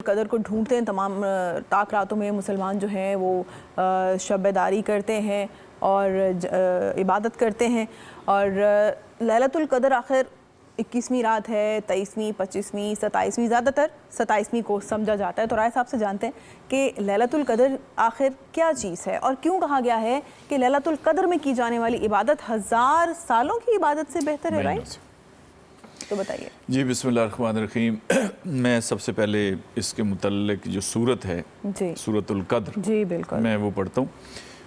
قدر کو ڈھونڈتے ہیں. تمام تاک راتوں میں مسلمان جو ہیں وہ شب بیداری کرتے ہیں اور عبادت کرتے ہیں. اور لیلۃ القدر آخر 21ویں رات ہے، 23ویں، 25ویں، 27ویں، زیادہ تر 27ویں کو سمجھا جاتا ہے. تو رائے صاحب سے جانتے ہیں کہ لیلۃ القدر آخر کیا چیز ہے اور کیوں کہا گیا ہے کہ لیلۃ القدر میں کی جانے والی عبادت 1000 سالوں کی عبادت سے بہتر ہے. رائٹ تو بتائیے. جی بسم اللہ الرحمن الرحیم. میں سب سے پہلے اس کے متعلق جو سورت ہے سورۃ القدر جی بالکل میں وہ پڑھتا ہوں.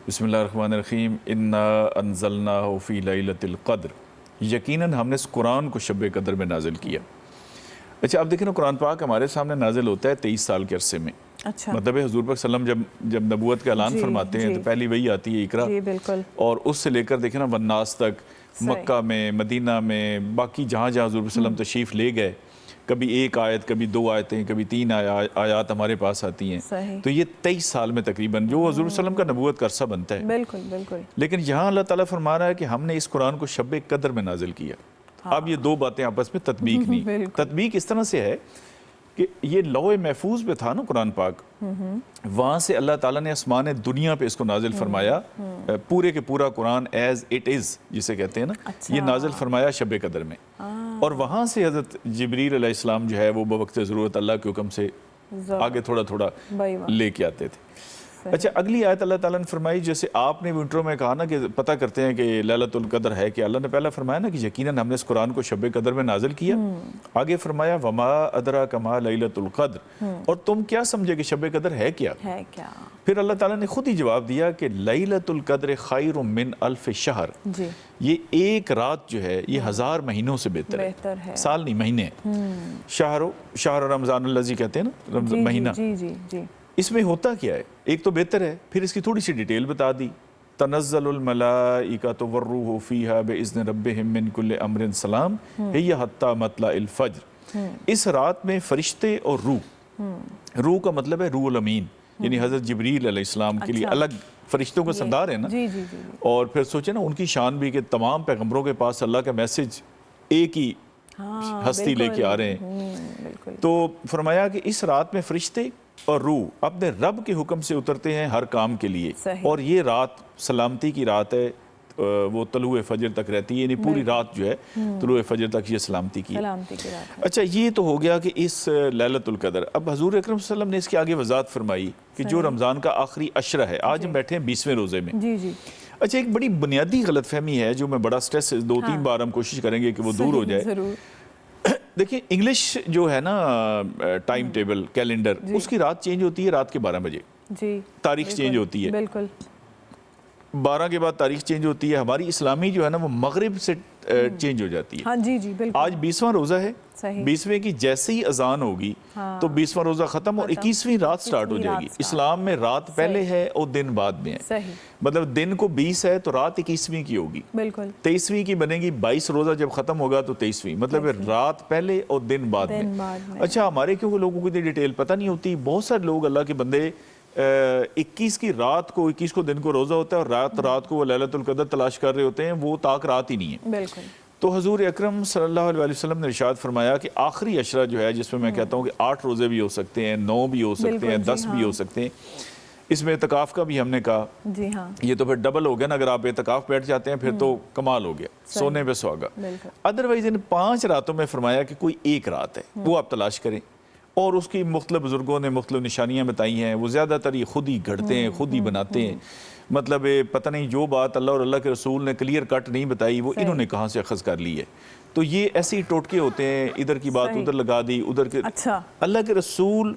بسم اللہ الرحمن الرحیم. انا انزلناہ فی لیلۃ القدر، یقیناً ہم نے اس قرآن کو شب قدر میں نازل کیا. اچھا اب دیکھیں نا، قرآن پاک ہمارے سامنے نازل ہوتا ہے 23 سال کے عرصے میں. اچھا مطلب ہے حضور پاک صلی اللہ علیہ وسلم جب نبوت کا اعلان فرماتے ہیں تو پہلی وہی آتی ہے اقرا، بالکل. اور اس سے لے کر دیکھیں نا والناس تک، مکہ میں، مدینہ میں، باقی جہاں جہاں حضور صلی اللہ علیہ وسلم تشریف لے گئے، کبھی ایک آیت، کبھی 2 آیتیں، کبھی 3 آیات ہمارے پاس آتی ہیں. تو یہ 23 سال میں تقریباً جو حضور صلی اللہ علیہ وسلم کا نبوت کا عرصہ بنتا ہے. بالکل بالکل. لیکن یہاں اللہ تعالیٰ فرما رہا ہے کہ ہم نے اس قرآن کو شب قدر میں نازل کیا. اب یہ 2 باتیں آپس میں تطبیق نہیں. تطبیق اس طرح سے ہے کہ یہ لوح محفوظ پہ تھا نا قرآن پاک، وہاں سے اللہ تعالیٰ نے آسمان دنیا پہ اس کو نازل فرمایا. پورے کے پورا قرآن ایز اٹ از جسے کہتے ہیں نا، یہ نازل فرمایا شب قدر میں. اور وہاں سے حضرت جبریل علیہ السلام جو ہے وہ بوقت ضرورت اللہ کے حکم سے آگے تھوڑا تھوڑا لے کے آتے تھے. اچھا اگلی آیت اللہ تعالیٰ نے فرمائی، جیسے آپ نے انٹرو میں کہا نا کہ پتہ کرتے ہیں کہ لیلۃ القدر ہے کہ اللہ نے پہلا فرمایا نا کہ یقیناً ہم نے اس قرآن کو شب قدر میں نازل کیا. آگے فرمایا وما ادراک ما لیلۃ القدر، اور تم کیا سمجھے کہ شب قدر ہے کیا. پھر اللہ تعالیٰ نے خود ہی جواب دیا کہ لیلۃ القدر خیر من الف شہر. یہ ایک رات جو ہے یہ 1000 مہینوں سے بہتر ہے. سال نہیں، مہینے. شہر رمضان الذی کہتے ہیں نا، مہینہ. اس میں ہوتا کیا ہے؟ ایک تو بہتر ہے، پھر اس کی تھوڑی سی ڈیٹیل بتا دی. تنزل الملائکۃ والروح فیہا باذن ربہم من کل امر سلام ہی حتی مطلع الفجر. اس رات میں فرشتے اور روح کا مطلب ہے روح الامین، یعنی حضرت جبریل علیہ السلام کے لیے الگ فرشتوں کا سردار ہے نا. اور پھر سوچیں نا ان کی شان بھی کہ تمام پیغمبروں کے پاس اللہ کا میسج ایک ہی ہستی لے کے آ رہے ہیں. تو فرمایا کہ اس رات میں فرشتے اور روح اپنے رب کے حکم سے اترتے ہیں ہر کام کے لیے. اور یہ رات سلامتی کی رات ہے، وہ طلوع فجر تک رہتی ہے، یعنی پوری رات جو ہے طلوع فجر تک یہ سلامتی کی. اچھا یہ تو ہو گیا کہ اس لیلۃ القدر. اب حضور اکرم صلی اللہ علیہ وسلم نے اس کے آگے وضاحت فرمائی کہ جو رمضان کا آخری عشرہ ہے، آج ہم بیٹھے ہیں 20ویں روزے میں. اچھا ایک بڑی بنیادی غلط فہمی ہے جو میں بڑا سٹریس 2-3 بار ہم کوشش کریں گے کہ وہ دور ہو جائے. دیکھیں انگلش جو ہے نا ٹائم ٹیبل کیلنڈر، اس کی رات چینج ہوتی ہے رات کے 12 بجے. تاریخ چینج ہوتی ہے، 12 کے بعد تاریخ چینج ہوتی ہے. ہماری اسلامی جو ہے نا وہ مغرب سے چینج ہو جاتی ہے. آج 20واں روزہ ہے، 20ویں کی جیسے ہی اذان ہوگی تو 20واں روزہ ختم اور 21ویں رات سٹارٹ ہو جائے گی. اسلام میں رات پہلے ہے اور دن بعد میں ہے. مطلب دن کو 20 ہے تو رات 21ویں کی ہوگی، 23ویں کی بنے گی. 22 روزہ جب ختم ہوگا تو 23ویں، مطلب رات پہلے اور دن بعد میں. اچھا ہمارے کیونکہ لوگوں کو اتنی ڈیٹیل پتہ نہیں ہوتی. بہت سارے لوگ اللہ کے بندے 21 کی رات کو، 21 کو دن کو روزہ ہوتا ہے اور رات کو وہ لیلۃ القدر تلاش کر رہے ہوتے ہیں، وہ تاک رات ہی نہیں ہے. تو حضور اکرم صلی اللہ علیہ وسلم نے ارشاد فرمایا کہ آخری عشرہ جو ہے، جس میں میں کہتا ہوں کہ 8 روزے بھی ہو سکتے ہیں، 9 بھی ہو سکتے ہیں، 10 بھی ہو سکتے ہیں. اس میں اعتکاف کا بھی ہم نے کہا، یہ تو پھر ڈبل ہو گیا نا. اگر آپ اعتکاف بیٹھ جاتے ہیں پھر تو کمال ہو گیا، سونے پہ سہاگا. ادروائز ان 5 راتوں میں فرمایا کہ کوئی ایک رات ہے وہ آپ تلاش کریں. اور اس کی مختلف بزرگوں نے مختلف نشانیاں بتائی ہیں. وہ زیادہ تر یہ خود ہی گھڑتے ہیں، خود ہی بناتے ہیں. مطلب پتہ نہیں جو بات اللہ اور اللہ کے رسول نے کلیئر کٹ نہیں بتائی وہ انہوں نے کہاں سے اخذ کر لی ہے. تو یہ ایسے ہی ٹوٹکے ہوتے ہیں، ادھر کی بات ادھر لگا دی، ادھر کے. اللہ کے رسول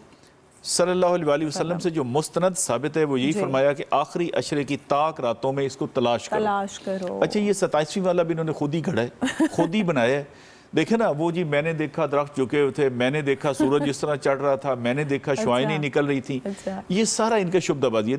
صلی اللہ علیہ وسلم سے جو مستند ثابت ہے وہ یہی فرمایا کہ آخری عشرے کی تاک راتوں میں اس کو تلاش کرو. اچھا یہ 27ویں والا بھی انہوں نے خود ہی گھڑا ہے، خود ہی بنایا ہے. دیکھیں نا وہ جی میں نے دیکھا درخت جھکے ہوئے تھے، میں نے دیکھا سورج جس طرح چڑھ رہا تھا، میں نے دیکھا شعائیں نہیں نکل رہی تھی. یہ سارا ان کا شبدہ بازی ہے.